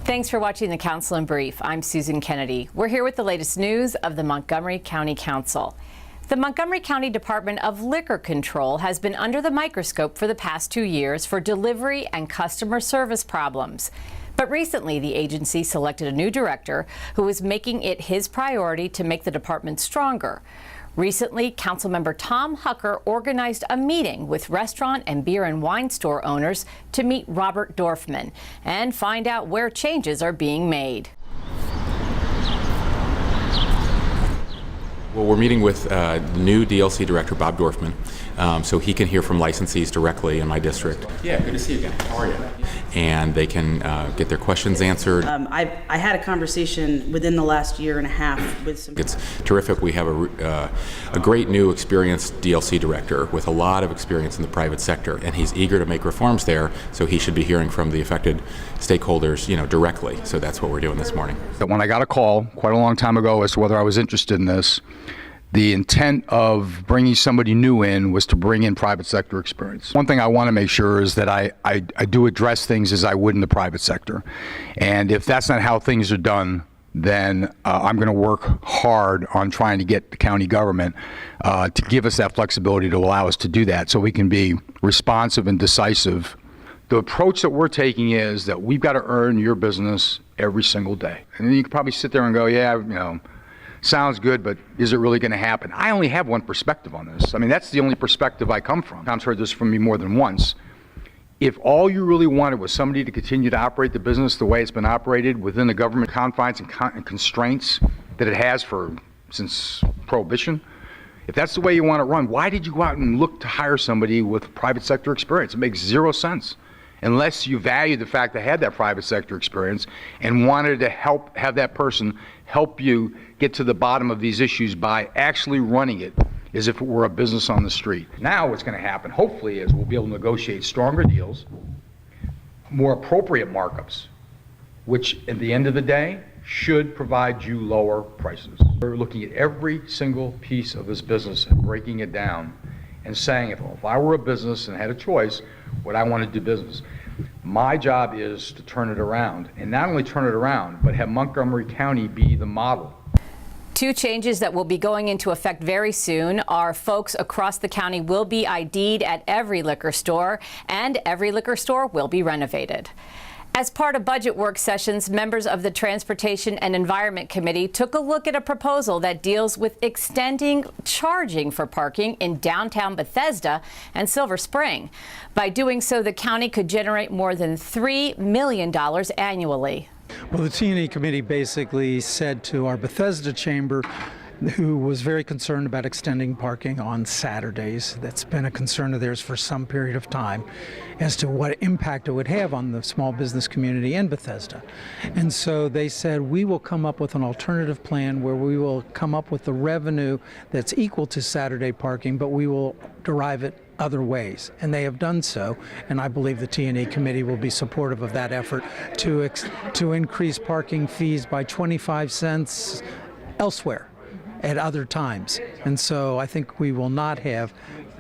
Thanks for watching the Council in Brief. I'm Susan Kennedy. We're here with the latest news of the Montgomery County Council. The Montgomery County Department of Liquor Control has been under the microscope for the past 2 years for delivery and customer service problems. But recently, the agency selected a new director who is making it his priority to make the department stronger. Recently, Councilmember Tom Hucker organized a meeting with restaurant and beer and wine store owners to meet Robert Dorfman and find out where changes are being made. Well, we're meeting with new DLC director, Bob Dorfman, so he can hear from licensees directly in my district. Yeah, good to see you again. How are you? And they can get their questions answered. I had a conversation within the last year and a half with some... It's terrific. We have a great new experienced DLC director with a lot of experience in the private sector, and he's eager to make reforms there, so he should be hearing from the affected stakeholders, directly. So that's what we're doing this morning. When I got a call quite a long time ago as to whether I was interested in this, the intent of bringing somebody new in was to bring in private sector experience. One thing I want to make sure is that I do address things as I would in the private sector. And if that's not how things are done, then I'm going to work hard on trying to get the county government to give us that flexibility to allow us to do that so we can be responsive and decisive. The approach that we're taking is that we've got to earn your business every single day. And then you can probably sit there and go, yeah, sounds good, but is it really going to happen? I only have one perspective on this. I mean, that's the only perspective I come from. Tom's heard this from me more than once. If all you really wanted was somebody to continue to operate the business the way it's been operated within the government confines and constraints that it has since Prohibition, if that's the way you want to run, why did you go out and look to hire somebody with private sector experience? It makes zero sense. Unless you value the fact they had that private sector experience and wanted to have that person help you get to the bottom of these issues by actually running it as if it were a business on the street. Now what's going to happen, hopefully, is we'll be able to negotiate stronger deals, more appropriate markups, which at the end of the day should provide you lower prices. We're looking at every single piece of this business and breaking it down and saying, if I were a business and had a choice, would I want to do business? My job is to turn it around, and not only turn it around, but have Montgomery County be the model. Two changes that will be going into effect very soon are folks across the county will be ID'd at every liquor store, and every liquor store will be renovated. As part of budget work sessions, members of the Transportation and Environment Committee took a look at a proposal that deals with extending charging for parking in downtown Bethesda and Silver Spring. By doing so, the county could generate more than $3 million annually. Well, the T&E committee basically said to our Bethesda chamber, who was very concerned about extending parking on Saturdays. That's been a concern of theirs for some period of time, as to what impact it would have on the small business community in Bethesda. And so they said, we will come up with an alternative plan where we will come up with the revenue that's equal to Saturday parking, but we will derive it other ways. And they have done so, and I believe the T&E committee will be supportive of that effort to increase parking fees by 25 cents elsewhere at other times. And so I think we will not have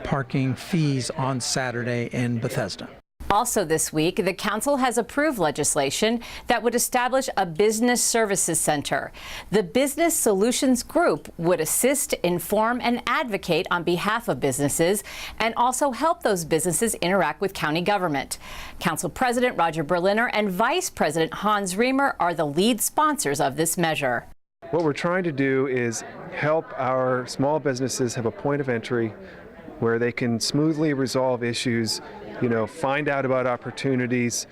parking fees on Saturday in Bethesda. Also this week, the council has approved legislation that would establish a business services center. The Business Solutions Group would assist, inform, and advocate on behalf of businesses and also help those businesses interact with county government. Council President Roger Berliner and Vice President Hans Riemer are the lead sponsors of this measure. What we're trying to do is help our small businesses have a point of entry where they can smoothly resolve issues, find out about opportunities,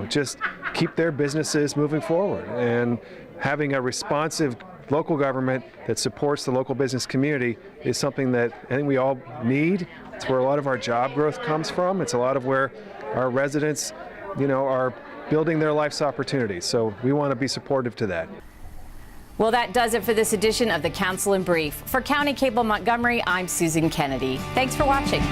just keep their businesses moving forward. And having a responsive local government that supports the local business community is something that I think we all need. It's where a lot of our job growth comes from. It's a lot of where our residents, are building their life's opportunities. So we want to be supportive to that. Well, that does it for this edition of the Council in Brief. For County Cable Montgomery, I'm Susan Kennedy. Thanks for watching.